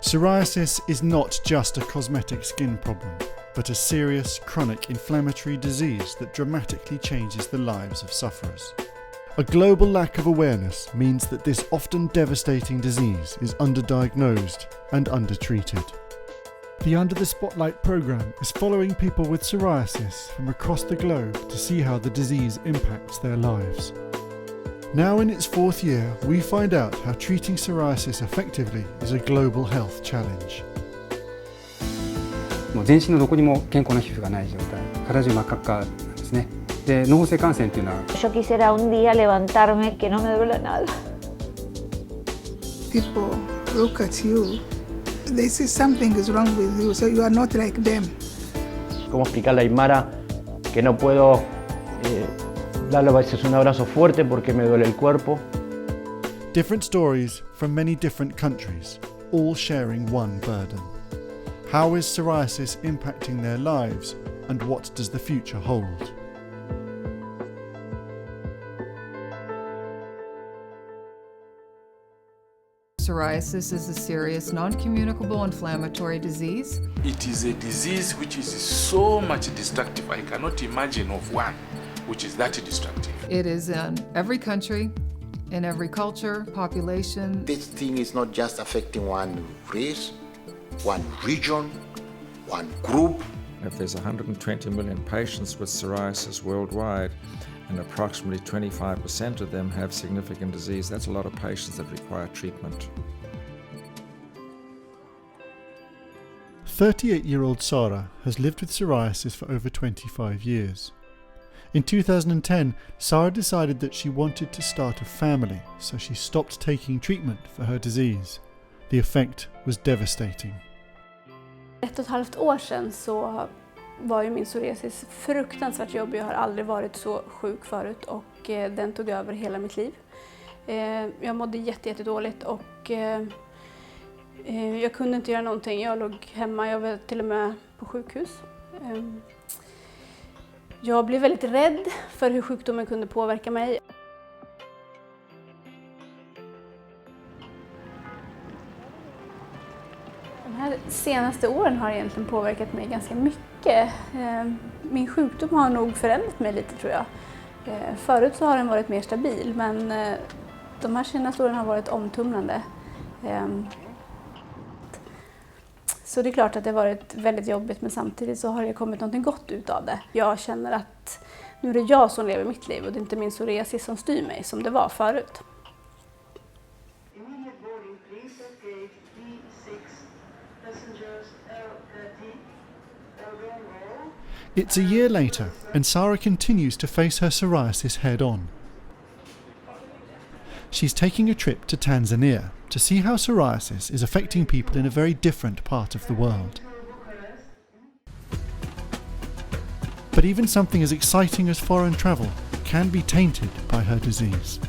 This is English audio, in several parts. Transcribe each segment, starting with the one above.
Psoriasis is not just a cosmetic skin problem, but a serious chronic inflammatory disease that dramatically changes the lives of sufferers. A global lack of awareness means that this often devastating disease is underdiagnosed and undertreated. The Under the Spotlight programme is following people with psoriasis from across the globe to see how the disease impacts their lives. Now in its fourth year, we find out how treating psoriasis effectively is a global health challenge. 全身のどこにも健康な皮膚がない状態、体中真っ赤っかなんですね。で、脳性感染っていうのは Yo quisiera un día levantarme que no me duele nada. People look at you, they say something is wrong with you, so you are not like them. ¿Cómo explicarle a Aymara que no puedo darle a veces un abrazo fuerte porque me duele el cuerpo? Different stories from many different countries, all sharing one burden. How is psoriasis impacting their lives, and what does the future hold? Psoriasis is a serious, non-communicable inflammatory disease. It is a disease which is so much destructive. I cannot imagine of one which is that destructive. It is in every country, in every culture, population. This thing is not just affecting one race, one region, one group. If there's 120 million patients with psoriasis worldwide, and approximately 25% of them have significant disease, that's a lot of patients that require treatment. 38-year-old Sara has lived with psoriasis for over 25 years. In 2010, Sara decided that she wanted to start a family, so she stopped taking treatment for her disease. The effect was devastating. 1,5 år sedan så var ju min psoriasis fruktansvärt jobbig. Jag har aldrig varit så sjuk förut och den tog över hela mitt liv. Jag mådde jättedåligt och jag kunde inte göra någonting. Jag låg hemma, jag var till och med på sjukhus. Jag blev väldigt rädd för hur sjukdomen kunde påverka mig. De här senaste åren har egentligen påverkat mig ganska mycket. Min sjukdom har nog förändrat mig lite, tror jag. Förut så har den varit mer stabil, men de här senaste åren har varit omtumlande. Så det är klart att det har varit väldigt jobbigt, men samtidigt så har det kommit något gott ut av det. Jag känner att nu är det jag som lever mitt liv och det är inte min psoriasis som styr mig som det var förut. It's a year later, and Sara continues to face her psoriasis head-on. She's taking a trip to Tanzania to see how psoriasis is affecting people in a very different part of the world. But even something as exciting as foreign travel can be tainted by her disease.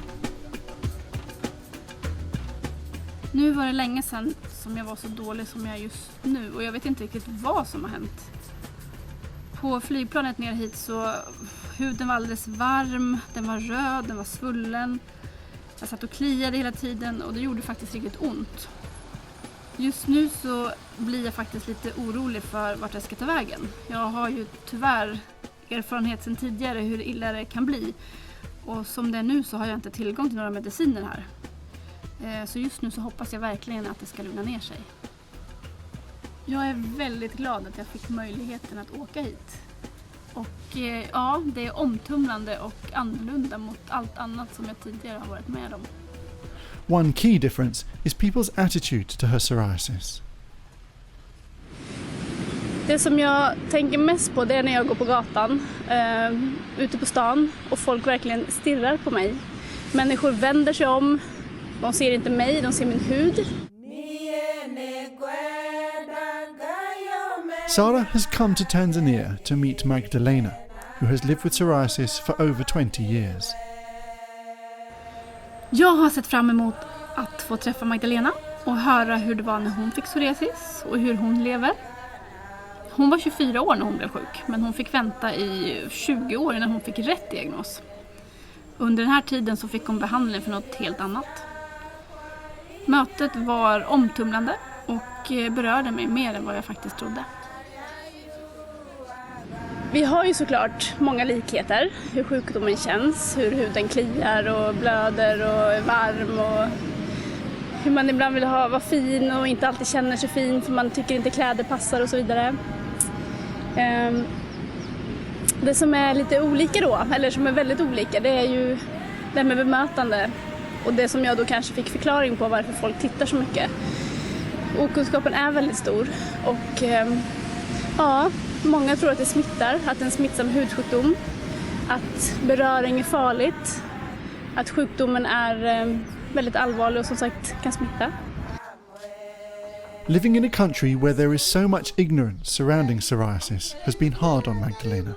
Nu var det länge sedan som jag var så dålig som jag är just nu, och jag vet inte riktigt vad som har hänt. På flygplanet ner hit så huden var alldeles varm, den var röd, den var svullen. Jag satt och kliade hela tiden och det gjorde faktiskt riktigt ont. Just nu så blir jag faktiskt lite orolig för vart jag ska ta vägen. Jag har ju tyvärr erfarenhet sedan tidigare hur illa det kan bli. Och som det är nu så har jag inte tillgång till några mediciner här. Så just nu så hoppas jag verkligen att det ska lugna ner sig. Jag är väldigt glad att jag fick möjligheten att åka hit. Och ja, det är omtumlande och annorlunda mot allt annat som jag tidigare har varit med om. One key difference is people's attitude to her psoriasis. Det som jag tänker mest på, det är när jag går på gatan, ute på stan, och folk verkligen stirrar på mig. Människor vänder sig om, de ser inte mig, de ser min hud. Sara has come to Tanzania to meet Magdalena, who has lived with psoriasis for over 20 years. Jag har sett fram emot att få träffa Magdalena och höra hur det var när hon fick psoriasis och hur hon lever. Hon var 24 år när hon blev sjuk, men hon fick vänta i 20 år innan hon fick rätt diagnos. Under den här tiden så fick hon behandling för något helt annat. Mötet var omtumlande och berörde mig mer än vad jag faktiskt trodde. Vi har ju såklart många likheter, hur sjukdomen känns, hur huden kliar och blöder och är varm och hur man ibland vill vara fin och inte alltid känner sig fin för man tycker inte kläder passar och så vidare. Det som är lite olika då, eller som är väldigt olika, det är ju det med bemötande och det som jag då kanske fick förklaring på varför folk tittar så mycket. Okunskapen är väldigt stor och ja, många tror att det smittar, att det är en smittsam hudsjukdom, att beröring är farligt, att sjukdomen är väldigt allvarlig och som sagt kan smitta. Living in a country where there is so much ignorance surrounding psoriasis has been hard on Magdalena.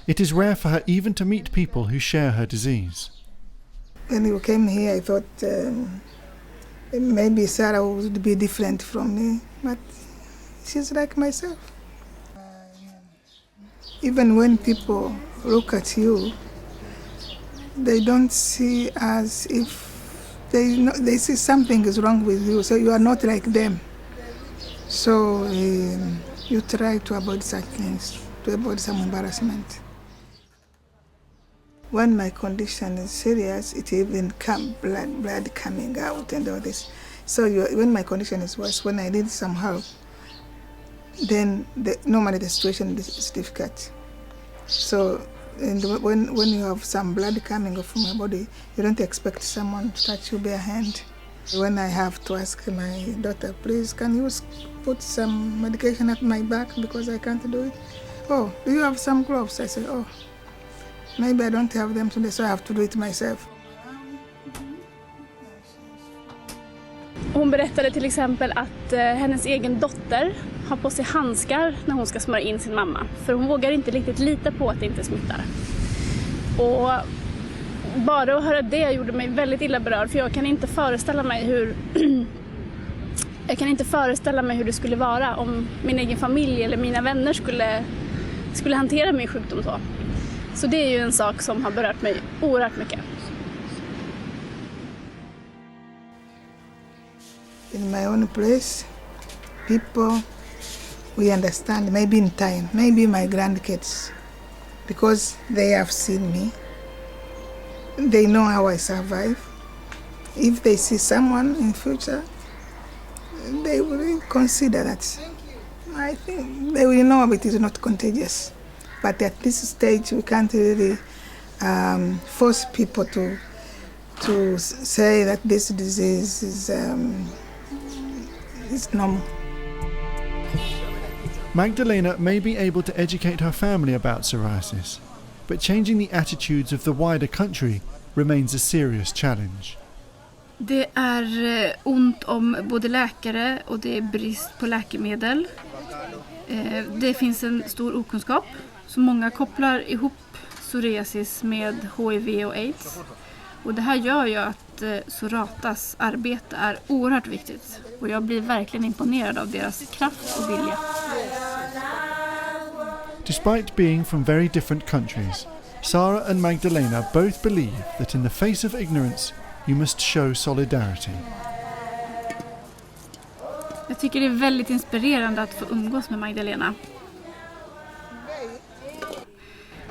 It is rare for her even to meet people who share her disease. When you came here, I thought maybe Sarah would be different from me, but she's like myself. Even when people look at you, they don't see as if they see something is wrong with you, so you are not like them. So you try to avoid such things, to avoid some embarrassment. When my condition is serious, it even blood coming out and all this. So when my condition is worse, when I need some help, then normally the situation is difficult. So and when you have some blood coming off from my body, you don't expect someone to touch you bare hand. When I have to ask my daughter, please, can you put some medication at my back because I can't do it? Oh, do you have some gloves? I say, oh, maybe I don't have them today, so I have to do it myself. Hon berättade till exempel att hennes egen dotter har på sig handskar när hon ska smörja in sin mamma. För hon vågar inte riktigt lita på att det inte smittar. Och bara att höra det gjorde mig väldigt illa berörd. För jag kan inte föreställa mig hur det skulle vara om min egen familj eller mina vänner skulle hantera min sjukdom så. Så det är ju en sak som har berört mig oerhört mycket. In my own place, people, we understand, maybe in time, maybe my grandkids, because they have seen me, they know how I survive. If they see someone in future, they will consider that. I think they will know it is not contagious. But at this stage, we can't really force people to say that this disease is normal. Magdalena may be able to educate her family about psoriasis, but changing the attitudes of the wider country remains a serious challenge. Det är ont om både läkare och det är brist på läkemedel. Det finns en stor okunskap, så många kopplar ihop psoriasis med HIV och AIDS. Och det här gör ju att Soratas arbete är oerhört viktigt. Och jag blir verkligen imponerad av deras kraft och vilja. Despite being from very different countries, Sarah and Magdalena both believe that in the face of ignorance, you must show solidarity. Jag tycker det är väldigt inspirerande att få umgås med Magdalena.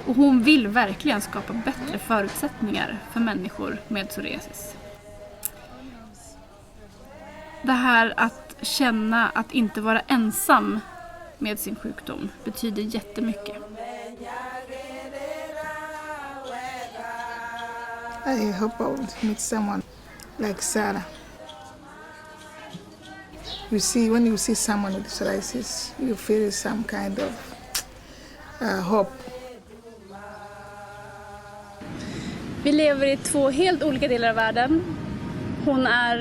Och hon vill verkligen skapa bättre förutsättningar för människor med psoriasis. Det här att känna att inte vara ensam med sin sjukdom betyder jättemycket. I hope I will meet someone like Sarah. You see, when you see someone with psoriasis, you feel some kind of hope. Vi lever i 2 helt olika delar av världen. Hon är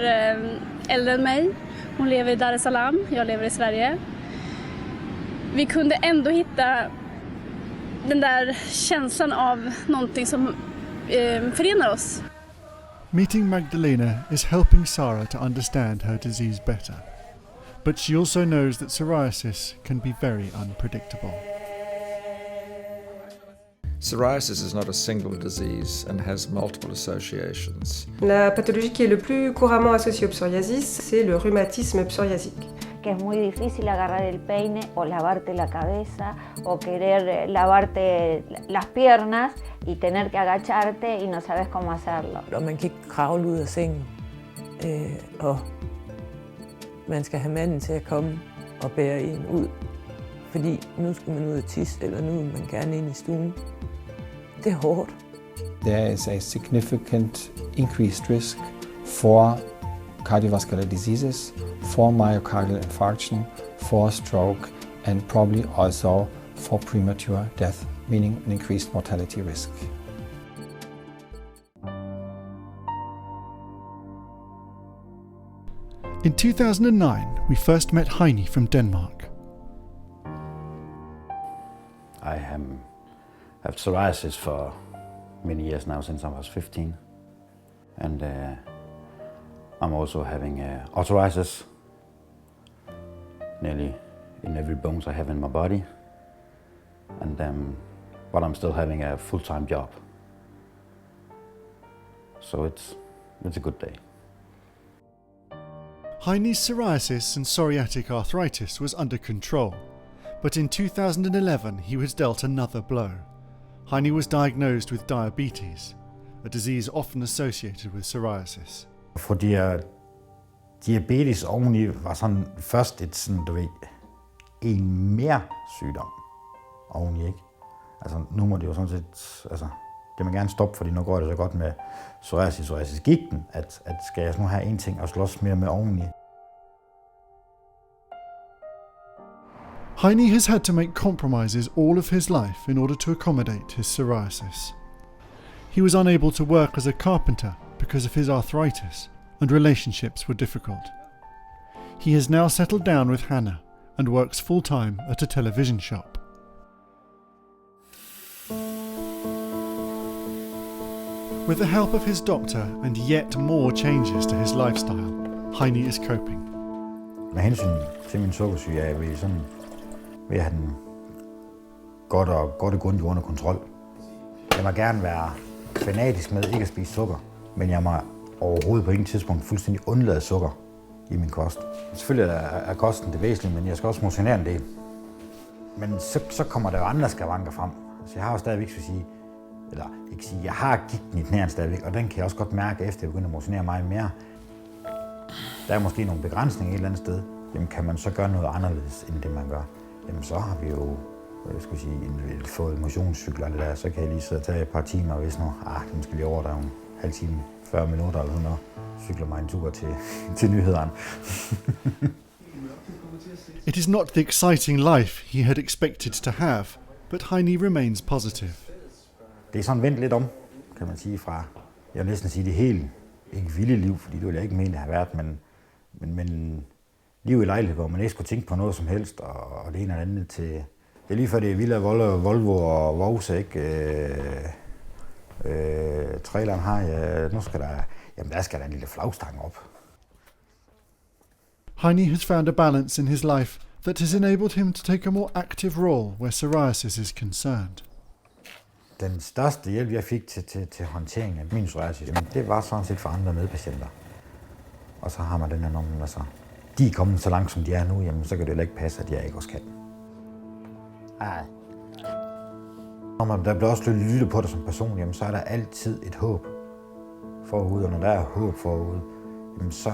äldre än mig. Hon lever i Dar es Salaam, jag lever i Sverige. Vi kunde ändå hitta den där känslan av någonting som förenar oss. Meeting Magdalena is helping Sarah to understand her disease better. But she also knows that psoriasis can be very unpredictable. Psoriasis is not a single disease and has multiple associations. La pathologie qui est le plus couramment associée au psoriasis, c'est le rhumatisme psoriasique. Que es muy difícil agarrar el peine o lavarte la cabeza o querer lavarte las piernas y tener que agacharte y no sabes cómo hacerlo. Og man kan ikke kravle ud af sengen, og man skal have manden til at komme og bære en ud, fordi nu skal man ud og tisse, eller nu vil man gerne ind i stuen. Det er hårdt. There is a significant increased risk for cardiovascular diseases, for myocardial infarction, for stroke, and probably also for premature death, meaning an increased mortality risk. In 2009, we first met Heini from Denmark. I have psoriasis for many years now, since I was 15. And I'm also having arthritis nearly in every bones I have in my body. And but I'm still having a full-time job. So it's a good day. Heini's psoriasis and psoriatic arthritis was under control, but in 2011 he was dealt another blow. Heini was diagnosed with diabetes, a disease often associated with psoriasis. Fordi diabetes oveni var sådan først et sådan, du ved, en mere sygdom oveni, ikke? Altså nu må det jo sådan set, altså det må gerne stoppe, fordi nu går det så godt med psoriasis-gigten, at skal jeg nu have en ting at slås mere med oveni. Heini has had to make compromises all of his life in order to accommodate his psoriasis. He was unable to work as a carpenter because of his arthritis, and relationships were difficult. He has now settled down with Hannah and works full-time at a television shop. With the help of his doctor and yet more changes to his lifestyle, Heini is coping. Med hensyn til min sukkersyge er vi sådan ved at have den godt og grundigt under kontrol. Jeg må gerne være fanatisk med ikke at spise sukker, men jeg må overhovedet på ingen tidspunkt fuldstændig undlade sukker i min kost. Selvfølgelig er kosten det væsentlige, men jeg skal også motionere en del. Men så kommer der jo andre skavanker frem. Altså jeg har jo stadigvæk, jeg har gigten i knæene stadigvæk, og den kan jeg også godt mærke, efter jeg begynder at motionere meget mere. Der er måske nogle begrænsninger et eller andet sted. Jamen kan man så gøre noget anderledes, end det man gør? Jamen så har vi jo fået motionscykler eller der, så kan jeg lige sidde og tage et par timer, hvis nu, det måske lige over, der er en halv time, 40 minutter eller sådan noget, cykler mig en tur til nyhederne. It is not the exciting life he had expected to have, but Heini remains positive. Det er sådan vendt lidt om, kan man sige, fra, jeg vil næsten sige det helt, ikke vilde liv, fordi det ville jeg ikke mene, det har været, men liv i lejlighed, hvor man ikke skulle tænke på noget som helst, og det ene og det andet til, det er lige før det er Villa, Volvo og Vose, ikke? Traileren har jeg, nu skal der skal der en lille flagstang op. Heini has found a balance in his life that has enabled him to take a more active role where psoriasis is concerned. Den største hjælp, jeg fik til håndteringen af min psoriasis, det var sådan set for andre medpatienter. Og så har man den her, når man altså, de er kommet så langt, som de er nu, jamen, så kan det heller ikke passe, at jeg ikke også kan. Når der bliver også lyttet på dig som person, jamen, så er der altid et håb forud, og når der er håb forud, jamen, så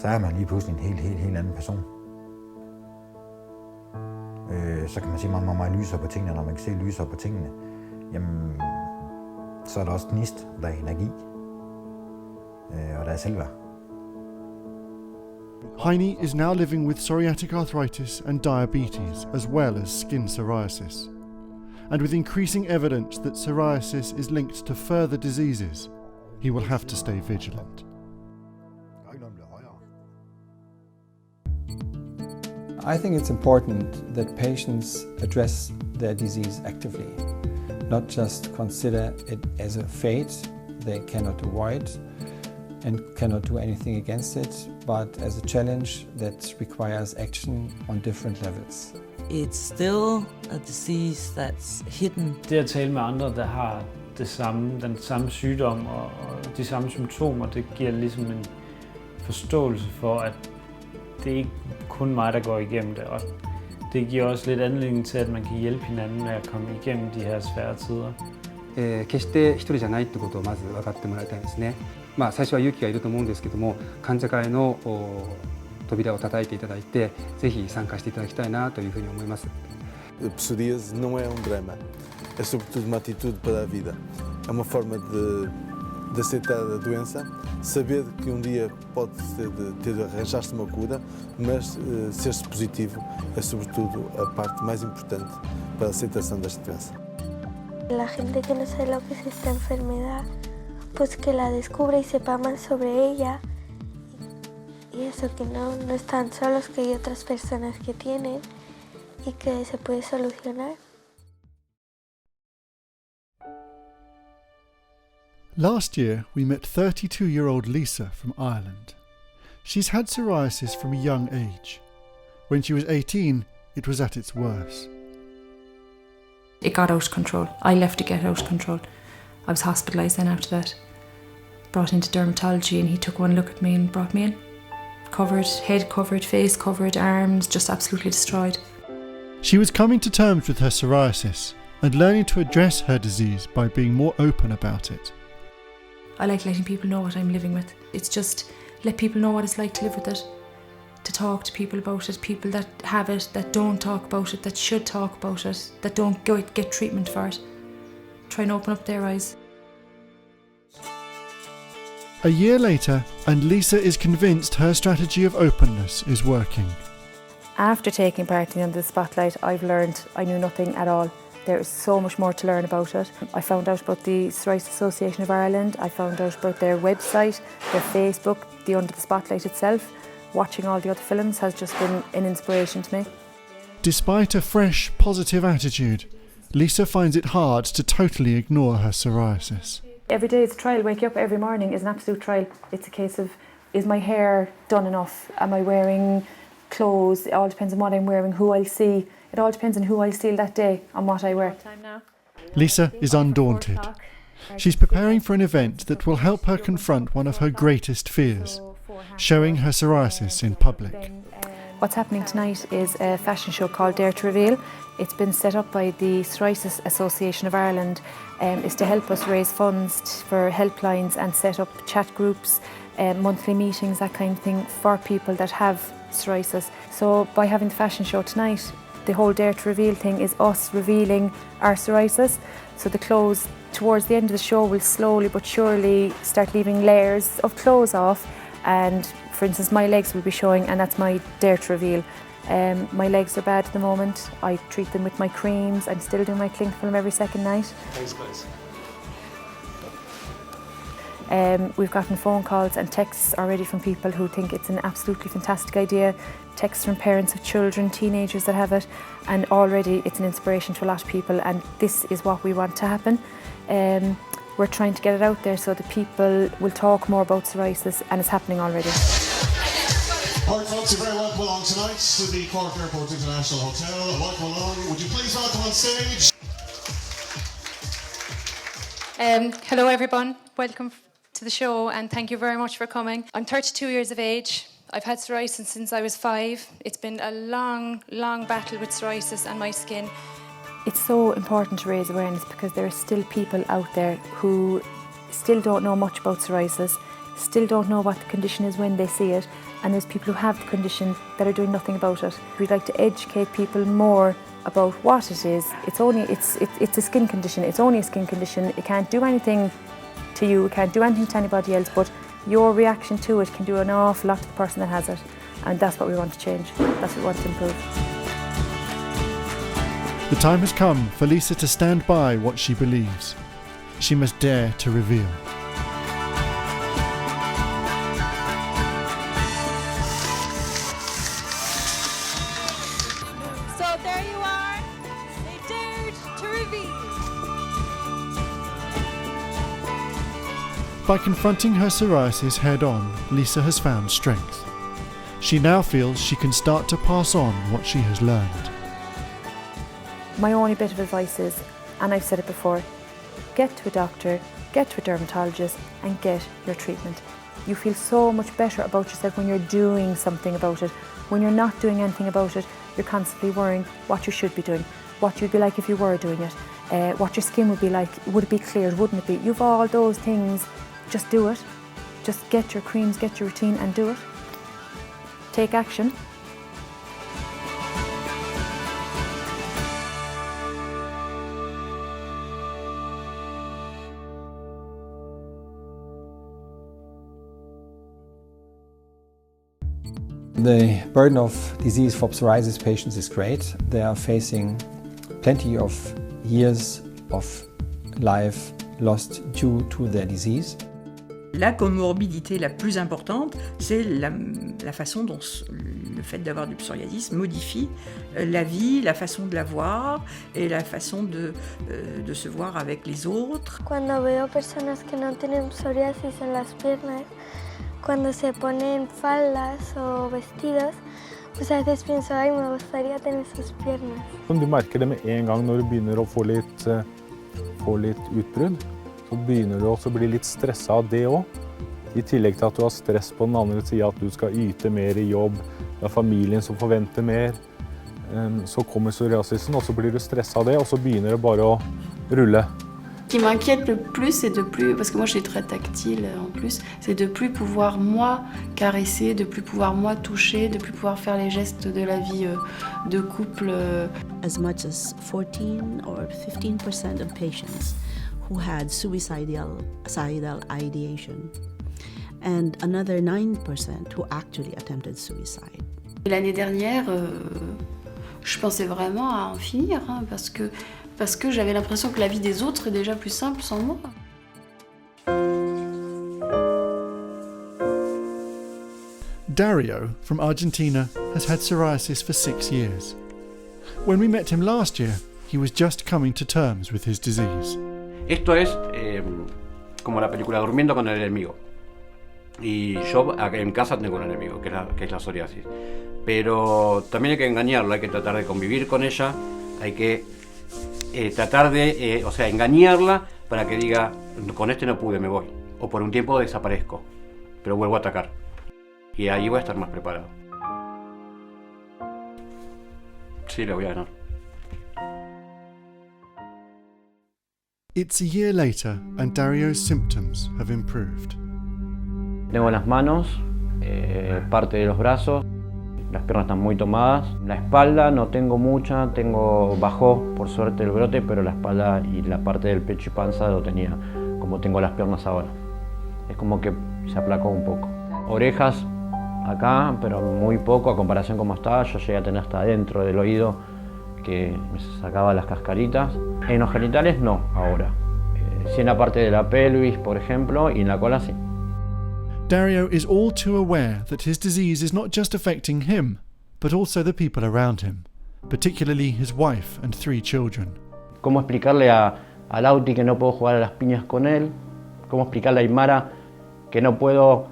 er man lige pludselig en helt anden person. Så kan man sige, at man må lysere på tingene, når man kan se lysere på tingene, jamen, så er der også gnist, der er energi, og der er selvværd. Heini is now living with psoriatic arthritis and diabetes, as well as skin psoriasis. And with increasing evidence that psoriasis is linked to further diseases, he will have to stay vigilant. I think it's important that patients address their disease actively, not just consider it as a fate they cannot avoid and cannot do anything against it, but as a challenge that requires action on different levels. it's still a disease that's hidden. Det at tale med andre, der har den samme sygdom og de samme symptomer, det giver ligesom en forståelse for, at det er ikke kun mig, der går igennem det. Og det giver også lidt anledning til, at man kan hjælpe hinanden med at komme igennem de her svære tider. 決して一人じゃないってことをまず分かってもらいたいですね。最初は勇気がいると思うんですけども、患者会の扉を叩いていただいて、ぜひ参加していただきたいなというふうに思います。A psoríase não é drama, é sobretudo uma atitude para a vida. É uma forma de aceitar a doença, saber que dia pode arranjar-se uma cura, mas ser-se positivo é sobretudo a parte mais importante para a aceitação desta doença. La gente que no sabe lo que es esta enfermedad, pues que la descubra y sepa más sobre ella. Y eso, que no están solos, que hay otras personas que tienen y que se puede solucionar. Last year, we met 32-year-old Lisa from Ireland. She's had psoriasis from a young age. When she was 18, it was at its worst. It got out of control. I left it get out of control. I was hospitalised then after that. Brought into dermatology and he took one look at me and brought me in. Covered, head covered, face covered, arms just absolutely destroyed. She was coming to terms with her psoriasis and learning to address her disease by being more open about it. I like letting people know what I'm living with. It's just let people know what it's like to live with it. To talk to people about it, people that have it, that don't talk about it, that should talk about it, that don't get treatment for it. Try and open up their eyes. A year later, and Lisa is convinced her strategy of openness is working. After taking part in the spotlight, I've learned I knew nothing at all. There is so much more to learn about it. I found out about the Psoriasis Association of Ireland. I found out about their website, their Facebook, the Under the Spotlight itself. Watching all the other films has just been an inspiration to me. Despite a fresh, positive attitude, Lisa finds it hard to totally ignore her psoriasis. Every day is a trial. Waking up every morning is an absolute trial. It's a case of, is my hair done enough? Am I wearing clothes? It all depends on what I'm wearing, who I'll see. It all depends on who I'll see that day, on what I wear. Lisa is undaunted. She's preparing for an event that will help her confront one of her greatest fears, showing her psoriasis in public. What's happening tonight is a fashion show called Dare to Reveal. It's been set up by the Psoriasis Association of Ireland. It's to help us raise funds for helplines and set up chat groups, monthly meetings, that kind of thing, for people that have psoriasis. So by having the fashion show tonight, the whole Dare to Reveal thing is us revealing our psoriasis. So the clothes towards the end of the show will slowly but surely start leaving layers of clothes off. And for instance, my legs will be showing, and that's my Dare to Reveal. My legs are bad at the moment. I treat them with my creams. I'm still doing my cling film every second night. Thanks, guys. We've gotten phone calls and texts already from people who think it's an absolutely fantastic idea. Texts from parents of children, teenagers that have it, and already it's an inspiration to a lot of people, and this is what we want to happen. We're trying to get it out there so that people will talk more about psoriasis, and it's happening already. All right, folks, you're very welcome along tonight to the Cork Airport International Hotel. Welcome along. Would you please welcome on stage? Hello everyone, welcome to the show and thank you very much for coming. I'm 32 years of age. I've had psoriasis since I was 5. It's been a long, long battle with psoriasis and my skin. It's so important to raise awareness because there are still people out there who still don't know much about psoriasis, still don't know what the condition is when they see it, and there's people who have the condition that are doing nothing about it. We'd like to educate people more about what it is. It's a skin condition. It's only a skin condition. It can't do anything to you. It can't do anything to anybody else, but your reaction to it can do an awful lot to the person that has it, and that's what we want to change. That's what we want to improve. The time has come for Lisa to stand by what she believes. She must dare to reveal. So there you are, they dared to reveal. By confronting her psoriasis head-on, Lisa has found strength. She now feels she can start to pass on what she has learned. My only bit of advice is, and I've said it before, get to a doctor, get to a dermatologist and get your treatment. You feel so much better about yourself when you're doing something about it. When you're not doing anything about it, you're constantly worrying what you should be doing, what you'd be like if you were doing it, what your skin would be like, would it be cleared, wouldn't it be? You've all those things, just do it. Just get your creams, get your routine and do it. Take action. The burden of disease for psoriasis patients is great. They are facing plenty of years of life lost due to their disease. La comorbidité la plus importante, c'est la façon dont le fait d'avoir du psoriasis modifie la vie, la façon de la voir et la façon de se voir avec les autres. Cuando veo personas que no tienen psoriasis en las piernas, cuando se ponen faldas o vestidos, pues a veces pienso, ay, me gustaría tener sus piernas. Du merker det med en gang når du begynner å få litt utbrudd, så begynner du også å bli litt stresset av det også. I tillegg til at du har stress på den andre siden, at du skal yte mer i jobb, det er familien som forventer mer, så kommer psoriasisen, og så blir du stresset av det, og så begynner det bare å rulle. Ce qui m'inquiète le plus, c'est de plus, parce que moi je suis très tactile en plus, c'est de plus pouvoir moi caresser, de plus pouvoir moi toucher, de plus pouvoir faire les gestes de la vie de couple. As much as 14 or 15% of patients who had suicidal ideation, and another 9% who actually attempted suicide. L'année dernière, je pensais vraiment à en finir, hein, parce que j'avais l'impression que la vie des autres est déjà plus simple sans moi. Dario from Argentina has had psoriasis for 6 years. When we met him last year, he was just coming to terms with his disease. Esto es como la película Durmiendo con el enemigo. Y yo acá en casa tengo un enemigo, que es la psoriasis. Pero también hay que engañarlo, hay que tratar de convivir con ella, hay que tratar de, engañarla para que diga, con este no pude, me voy. O por un tiempo desaparezco, pero vuelvo a atacar. Y ahí voy a estar más preparado. Sí, la voy a ganar. It's a year later and Dario's symptoms have improved. Tengo las manos, parte de los brazos, las piernas están muy tomadas. La espalda no tengo mucha, bajó por suerte el brote, pero la espalda y la parte del pecho y panza lo tenía como tengo las piernas ahora. Es como que se aplacó un poco. Orejas acá, pero muy poco a comparación como estaba. Yo llegué a tener hasta dentro del oído que me sacaba las cascaritas. En los genitales no, ahora. Sí en la parte de la pelvis, por ejemplo, y en la cola sí. Dario is all too aware that his disease is not just affecting him, but also the people around him, particularly his wife and 3 children. ¿Cómo explicarle a Lauti que no puedo jugar a las piñas con él? ¿Cómo explicarle a Aymara que no puedo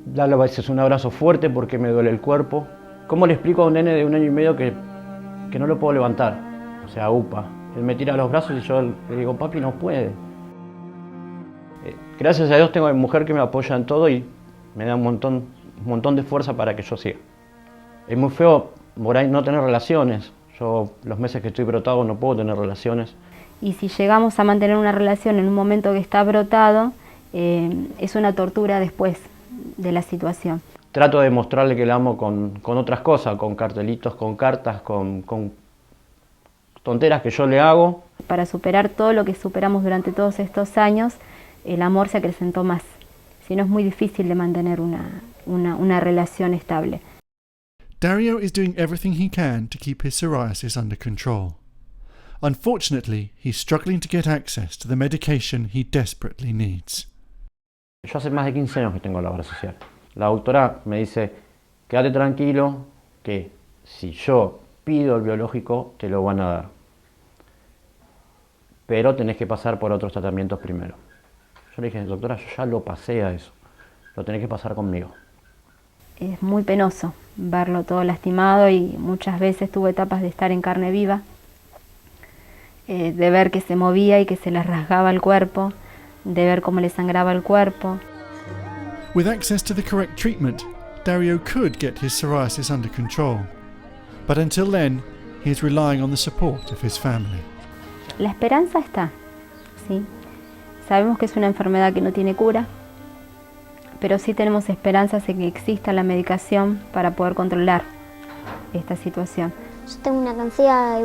darle a veces un abrazo fuerte porque me duele el cuerpo? ¿Cómo le explico a un nene de 1 año y medio que no lo puedo levantar? O sea, UPA. Él me tira los brazos y yo le digo, papi, no puede. Gracias a Dios tengo a mi mujer que me apoya en todo y me da un montón de fuerza para que yo siga. Es muy feo por ahí no tener relaciones. Yo los meses que estoy brotado no puedo tener relaciones. Y si llegamos a mantener una relación en un momento que está brotado, es una tortura después de la situación. Trato de mostrarle que la amo con otras cosas, con cartelitos, con cartas, con tonteras que yo le hago. Para superar todo lo que superamos durante todos estos años, el amor se acrecentó más. Si no, es muy difícil de mantener una relación estable. Dario is doing everything he can to keep his psoriasis under control. Unfortunately, he's struggling to get access to the medication he desperately needs. Yo hace más de 15 años que tengo la obra social. La doctora me dice, quédate tranquilo, que si yo pido el biológico, te lo van a dar. Pero tenés que pasar por otros tratamientos primero. Yo le dije, doctora, yo ya lo pasé a eso, lo tenés que pasar conmigo. Es muy penoso verlo todo lastimado y muchas veces tuvo etapas de estar en carne viva de ver que se movía y que se les rasgaba el cuerpo, de ver cómo le sangraba el cuerpo. With access to the correct treatment, Dario could get his psoriasis under control. But until then, he is relying on the support of his family. La esperanza está, ¿sí? Sabemos que es una enfermedad que no tiene cura, pero sí tenemos esperanzas en que exista la medicación para poder controlar esta situación. Yo tengo una cancilla,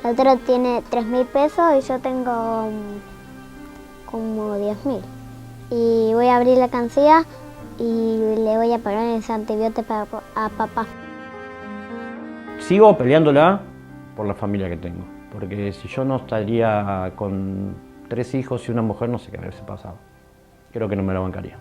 la otra tiene 3.000 pesos y yo tengo como 10.000. Y voy a abrir la cancilla y le voy a poner ese antibiótico a papá. Sigo peleándola por la familia que tengo, porque si yo no estaría con 3 hijos y una mujer, no sé qué hubiese pasado. Creo que no me la bancaría.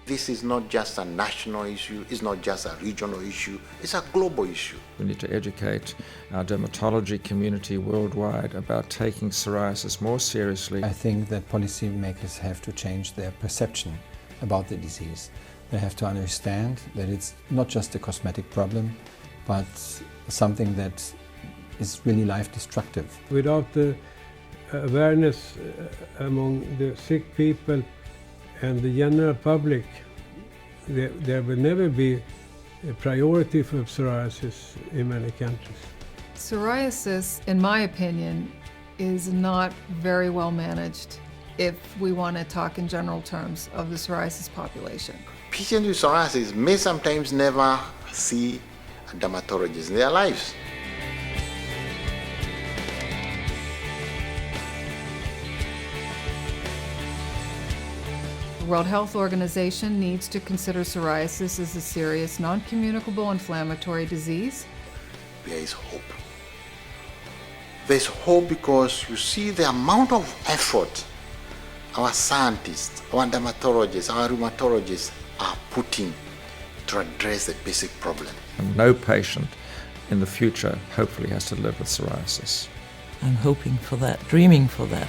This is not just a national issue, it's not just a regional issue, it's a global issue. We need to educate our dermatology community worldwide about taking psoriasis more seriously. I think that policymakers have to change their perception about the disease. They have to understand that it's not just a cosmetic problem, but something that is really life-destructive. Without the awareness among the sick people and the general public, there will never be a priority for psoriasis in many countries. Psoriasis, in my opinion, is not very well managed if we want to talk in general terms of the psoriasis population. Patients with psoriasis may sometimes never see a dermatologist in their lives. The World Health Organization needs to consider psoriasis as a serious, non-communicable inflammatory disease. There is hope. There's hope because you see the amount of effort our scientists, our dermatologists, our rheumatologists are putting to address the basic problem. And no patient in the future hopefully has to live with psoriasis. I'm hoping for that, dreaming for that.